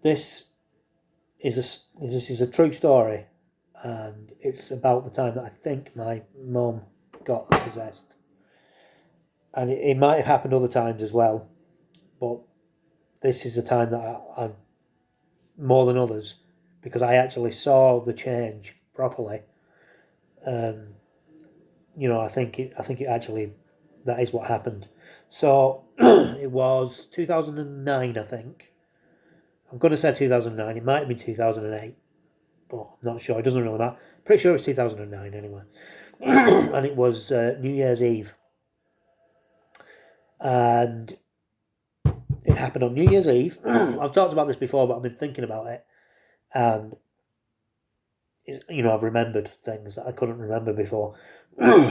this this is a true story, and it's about the time that I think my mum got possessed, and it might have happened other times as well, but this is the time that I'm more than others, because I actually saw the change properly. I think it actually, that is what happened. So it was 2009, I think. I'm going to say 2009. It might have been 2008, but I'm not sure. It doesn't really matter. Pretty sure it was 2009 anyway. And it was New Year's Eve. And it happened on New Year's Eve. I've talked about this before, but I've been thinking about it. And, I've remembered things that I couldn't remember before.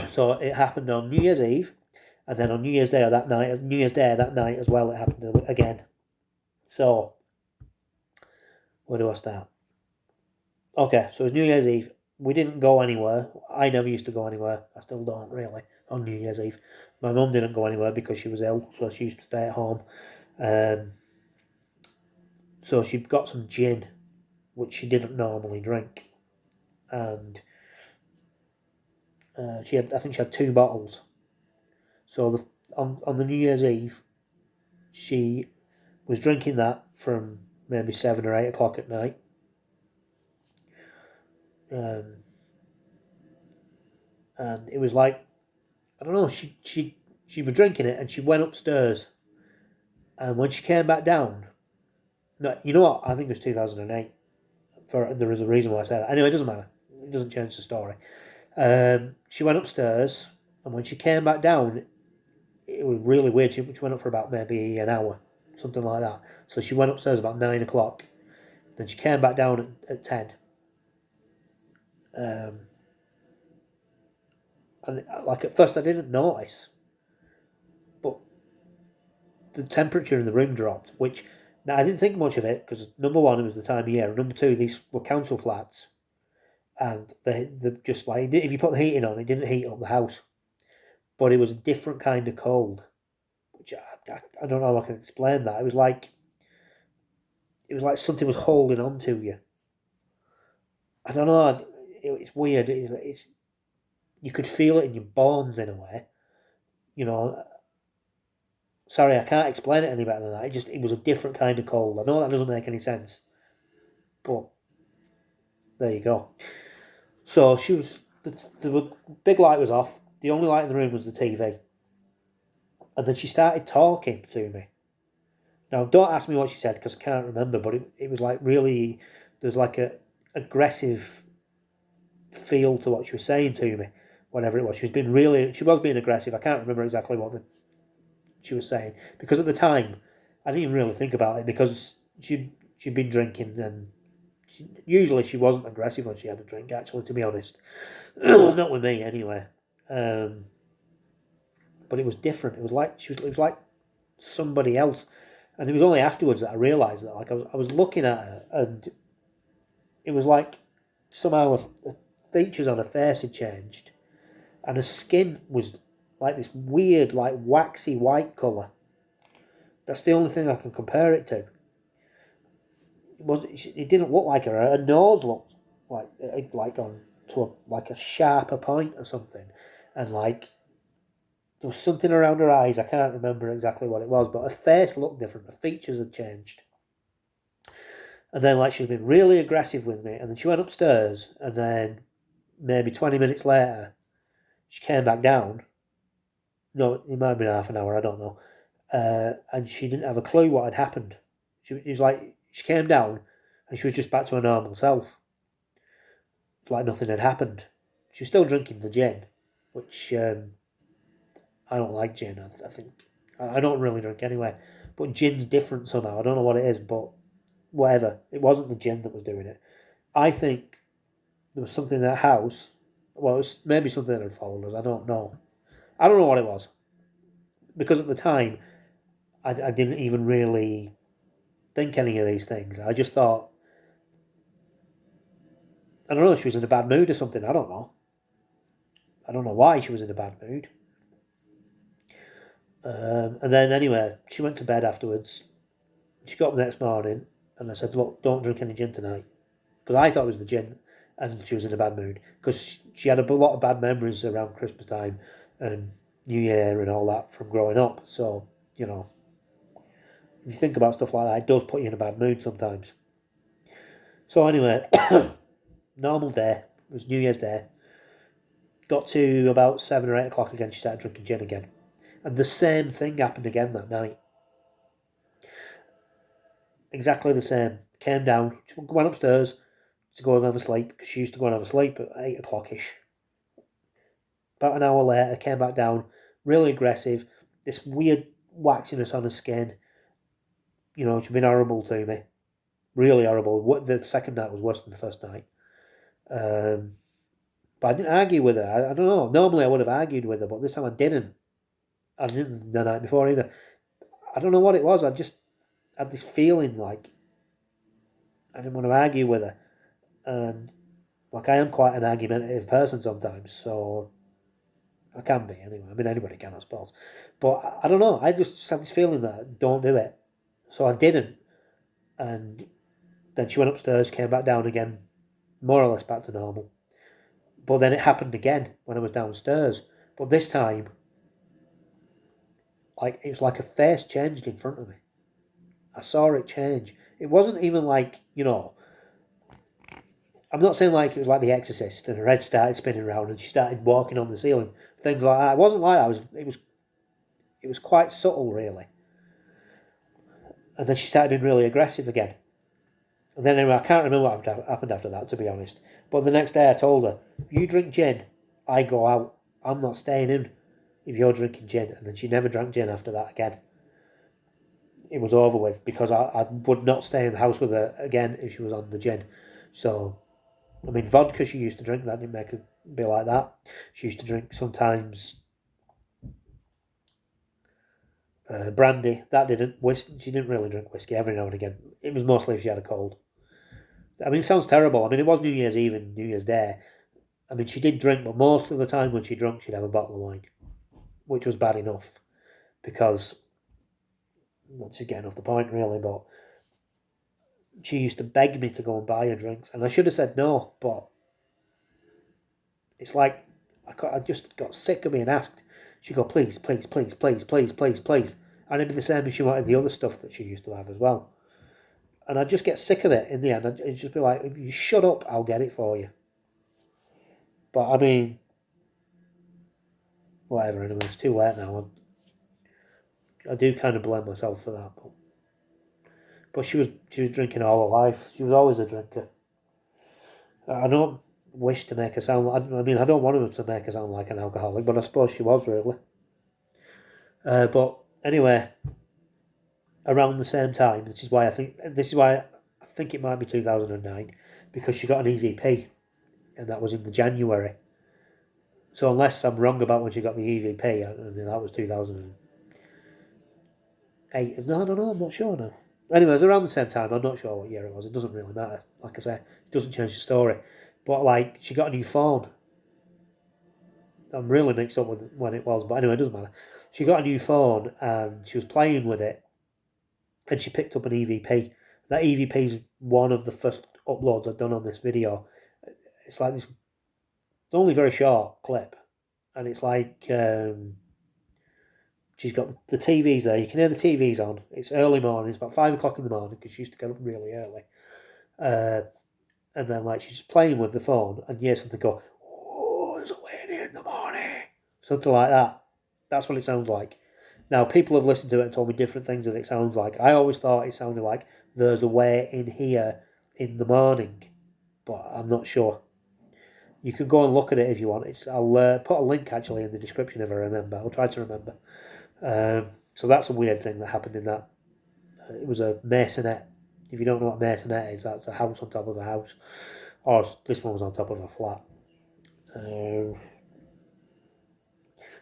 So it happened on New Year's Eve. And then on New Year's Day that night as well, it happened again. So, where do I start? Okay, so it was New Year's Eve. We didn't go anywhere. I never used to go anywhere. I still don't really on New Year's Eve. My mum didn't go anywhere because she was ill, so she used to stay at home. So she got some gin, which she didn't normally drink, and I think she had 2 bottles. So on the New Year's Eve, she was drinking that from maybe 7 or 8 o'clock at night. And it was like, I don't know, she was drinking it and she went upstairs. And when she came back down, no, you know what? I think it was 2008. There is a reason why I say that. Anyway, it doesn't matter. It doesn't change the story. She went upstairs, and when she came back down, it was really weird. She went up for about maybe an hour, something like that. So she went upstairs about 9 o'clock. Then she came back down at 10. And like at first I didn't notice, but the temperature in the room dropped, which now I didn't think much of it because number one, it was the time of year, and number two, these were council flats, and they just like, if you put the heating on, it didn't heat up the house, but it was a different kind of cold, which I don't know how I can explain that. It was like something was holding on to you. I don't know. It's weird. It's you could feel it in your bones in a way. Sorry, I can't explain it any better than that. It was a different kind of cold. I know that doesn't make any sense, but there you go. So the big light was off. The only light in the room was the TV. And then she started talking to me. Now, don't ask me what she said because I can't remember, but it was like really, there's like a aggressive feel to what she was saying to me, whatever it was. She was being aggressive. I can't remember exactly what she was saying because at the time, I didn't even really think about it because she'd been drinking and usually she wasn't aggressive when she had a drink, actually, to be honest. Not with me, anyway. But it was different. It was like somebody else. And it was only afterwards that I realised that. Like I was looking at her, and it was like somehow the features on her face had changed, and her skin was like this weird, like waxy white colour. That's the only thing I can compare it to. It didn't look like her. Her nose looked like on to a sharper point or something, and like there was something around her eyes. I can't remember exactly what it was, but her face looked different. Her features had changed. And then like she'd been really aggressive with me, and then she went upstairs, and then maybe 20 minutes later, she came back down. No, it might have been half an hour. I don't know. And she didn't have a clue what had happened. It was like she came down, and she was just back to her normal self. Like nothing had happened. She was still drinking the gin, which I don't like gin. I think I don't really drink anyway. But gin's different somehow. I don't know what it is, but whatever. It wasn't the gin that was doing it. I think there was something in that house. Well, it was maybe something that had followed us. I don't know. I don't know what it was. Because at the time, I didn't even really think any of these things. I just thought, I don't know, she was in a bad mood or something. I don't know. I don't know why she was in a bad mood. And then anyway, she went to bed afterwards. She got up the next morning, And I said, look, don't drink any gin tonight. Because I thought it was the gin, and she was in a bad mood. Because she had a lot of bad memories around Christmas time and New Year and all that from growing up. So, you know, if you think about stuff like that, it does put you in a bad mood sometimes. So anyway, normal day. It was New Year's Day. Got to about 7 or 8 o'clock again, she started drinking gin again. And the same thing happened again that night. Exactly the same. Came down, she went upstairs to go and have a sleep, because she used to go and have a sleep at 8 o'clock-ish. About an hour later, came back down, really aggressive, this weird waxiness on her skin. You know, she'd been horrible to me. Really horrible. The second night was worse than the first night. But I didn't argue with her. I don't know. Normally I would have argued with her, but this time I didn't. I didn't the night before either. I don't know what it was. I just had this feeling like I didn't want to argue with her. And like I am quite an argumentative person sometimes, so I can be anyway. I mean, anybody can, I suppose. But I don't know. I just had this feeling that don't do it. So I didn't. And then she went upstairs, came back down again, more or less back to normal. But then it happened again when I was downstairs. But this time, like it was like a face changed in front of me. I saw it change. It wasn't even like, you know, I'm not saying like it was like The Exorcist and her head started spinning around and she started walking on the ceiling, things like that. It wasn't like that. It was quite subtle, really. And then she started being really aggressive again. And then anyway, I can't remember what happened after that, to be honest. But the next day I told her, if you drink gin, I go out. I'm not staying in if you're drinking gin. And then she never drank gin after that again. It was over with, because I would not stay in the house with her again if she was on the gin. So, I mean, vodka she used to drink, that didn't make her be like that. She used to drink sometimes brandy, that didn't. She didn't really drink whiskey every now and again. It was mostly if she had a cold. I mean, it sounds terrible. I mean, it was New Year's Eve and New Year's Day. I mean, she did drink, but most of the time when she drank, she'd have a bottle of wine, which was bad enough, because, not to get off the point really, but she used to beg me to go and buy her drinks, and I should have said no, but it's like I just got sick of being asked. She'd go, please, please, please, please, please, please, please, and it'd be the same if she wanted the other stuff that she used to have as well. And I'd just get sick of it in the end. It'd just be like, if you shut up, I'll get it for you. But I mean, whatever, anyway, it's too late now. I do kind of blame myself for that. But she was drinking all her life. She was always a drinker. I don't wish to make her sound like, I mean, I don't want her to make her sound like an alcoholic, but I suppose she was really. But anyway, around the same time, this is why I think it might be 2009, because she got an EVP, and that was in the January. So unless I'm wrong about when she got the EVP, that was 2008. No, I don't know. I'm not sure now. Anyway, it was around the same time. I'm not sure what year it was. It doesn't really matter. Like I say, it doesn't change the story. But like, she got a new phone. I'm really mixed up with when it was, but anyway, it doesn't matter. She got a new phone and she was playing with it, and she picked up an EVP. That EVP is one of the first uploads I've done on this video. It's like this, it's only a very short clip, and it's like she's got the TVs there. You can hear the TVs on. It's early morning. It's about 5 o'clock in the morning, because she used to get up really early. And then like she's playing with the phone, and you hear something go, "Oh, there's a lady in the morning," something like that. That's what it sounds like. Now, people have listened to it and told me different things that it sounds like. I always thought it sounded like there's a way in here in the morning, but I'm not sure. You can go and look at it if you want. I'll put a link actually in the description if I remember. I'll try to remember. So that's a weird thing that happened in that. It was a masonette. If you don't know what a masonette is, that's a house on top of a house. Or this one was on top of a flat.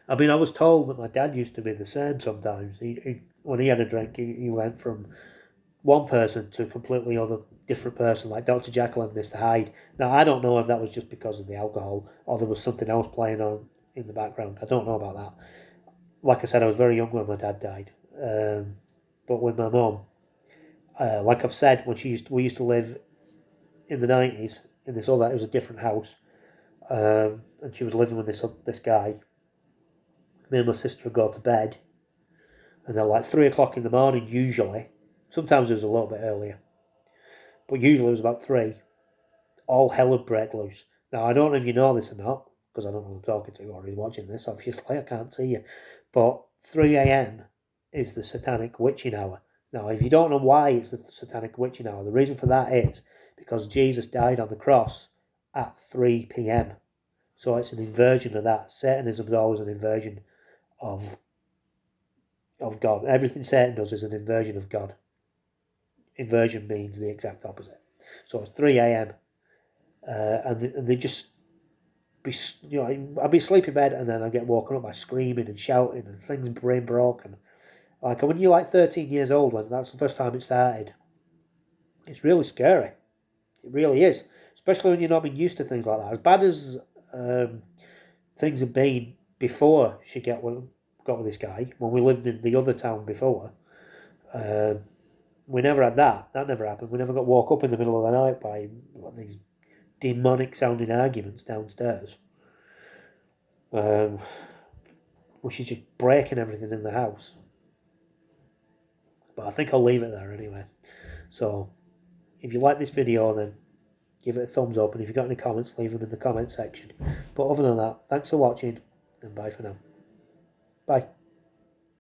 I mean, I was told that my dad used to be the same sometimes. When he had a drink, he went from one person to a completely other different person, like Dr. Jekyll and Mr. Hyde. Now, I don't know if that was just because of the alcohol or there was something else playing on in the background. I don't know about that. Like I said, I was very young when my dad died. But with my mum, Like I've said, when we used to live in the 90s in this other, it was a different house, and she was living with this guy. Me and my sister would go to bed, and then like 3 o'clock in the morning usually. Sometimes it was a little bit earlier, but usually it was about 3. All hell would break loose. Now I don't know if you know this or not, because I don't know who I'm talking to or who's watching this. Obviously, I can't see you, but 3 a.m. is the satanic witching hour. Now, if you don't know why it's the satanic witching hour, the reason for that is because Jesus died on the cross at 3 p.m. So it's an inversion of that. Satanism is always an inversion of God. Everything Satan does is an inversion of God. Inversion means the exact opposite. So it's 3 a.m. And they just be, I'd be asleep in bed and then I'd get woken up by screaming and shouting and things brain broken. Like when you're like 13 years old, when that's the first time it started, it's really scary. It really is, especially when you're not been used to things like that. As bad as things have been before she got with this guy, when we lived in the other town before, we never had that. That never happened. We never got woke up in the middle of the night by these demonic sounding arguments downstairs. Which is just breaking everything in the house. But I think I'll leave it there anyway. So, if you like this video, then give it a thumbs up. And if you've got any comments, leave them in the comment section. But other than that, thanks for watching, and bye for now. Bye.